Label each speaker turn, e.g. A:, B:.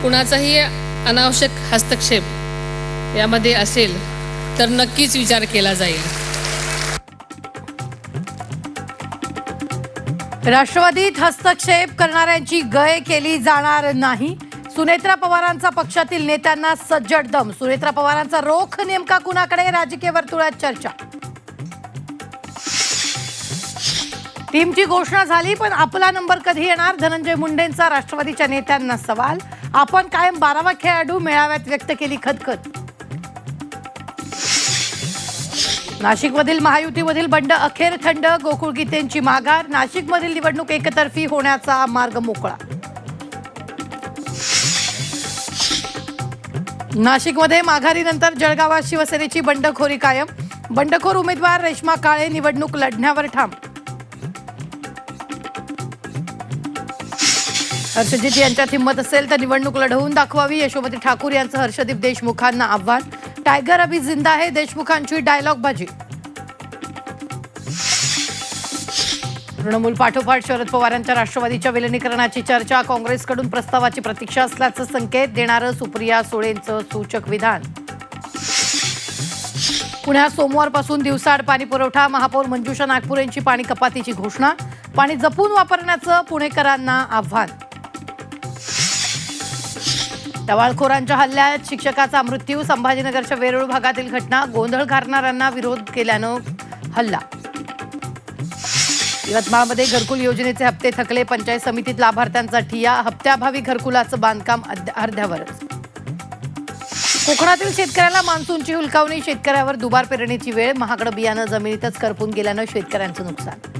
A: कुणाचाही अनावश्यक हस्तक्षेप यामध्ये असेल तर नक्कीच विचार केला जाईल.
B: राष्ट्रवादीत हस्तक्षेप करणाऱ्यांची गय केली जाणार नाही. सुनेत्रा पवारांचा पक्षातील नेत्यांना सज्जड दम. सुनेत्रा पवारांचा रोख नेमका कुणाकडे? राजकीय वर्तुळात चर्चा. टीमची घोषणा झाली, पण आपला नंबर कधी येणार? धनंजय मुंडेंचा राष्ट्रवादीच्या नेत्यांना सवाल. आपण कायम 12वा खेळाडू, मेळाव्यात व्यक्त केली खदखद. नाशिकमधील महायुतीमधील बंड अखेर थंड. गोकुळ गीतेंची माघार. नाशिकमधील निवडणूक एकतर्फी होण्याचा मार्ग मोकळा. नाशिकमध्ये माघारीनंतर जळगावात शिवसेनेची बंडखोरी कायम. बंडखोर उमेदवार रेश्मा काळे निवडणूक लढण्यावर ठाम. हर्षजित यांच्यात हिंमत असेल तर निवडणूक लढवून दाखवावी. यशोमती ठाकूर यांचं हर्षदीप देशमुखांना आव्हान. टायगर अभी जिंदा आहे देशमुखांची डायलॉगबाजी. तृणमूल पाठोपाठ शरद पवारांच्या राष्ट्रवादीच्या विलिनीकरणाची चर्चा. काँग्रेसकडून प्रस्तावाची प्रतीक्षा असल्याचं संकेत देणारं सुप्रिया सुळेंचं सूचक विधान. पुण्यात सोमवारपासून दिवसाआड पाणी पुरवठा. महापौर मंजुषा नागपूर यांची पाणी कपातीची घोषणा. पाणी जपून वापरण्याचं पुणेकरांना आव्हान. टवाळखोरांच्या हल्ल्यात शिक्षकाचा मृत्यू. संभाजीनगरच्या वेरूळ भागातील घटना. गोंधळ घालणाऱ्यांना विरोध केल्यानं हल्ला. यवतमाळमध्ये घरकुल योजनेचे हप्ते थकले. पंचायत समितीत लाभार्थ्यांचा ठिय्या. हप्त्याभावी घरकुलाचं बांधकाम अर्ध्यावरच. कोकणातील शेतकऱ्याला मान्सूनची हुलकावणी. शेतकऱ्यावर दुबार पेरणीची वेळ. महागडं बियाणं जमिनीतच करपून गेल्यानं शेतकऱ्यांचं नुकसान.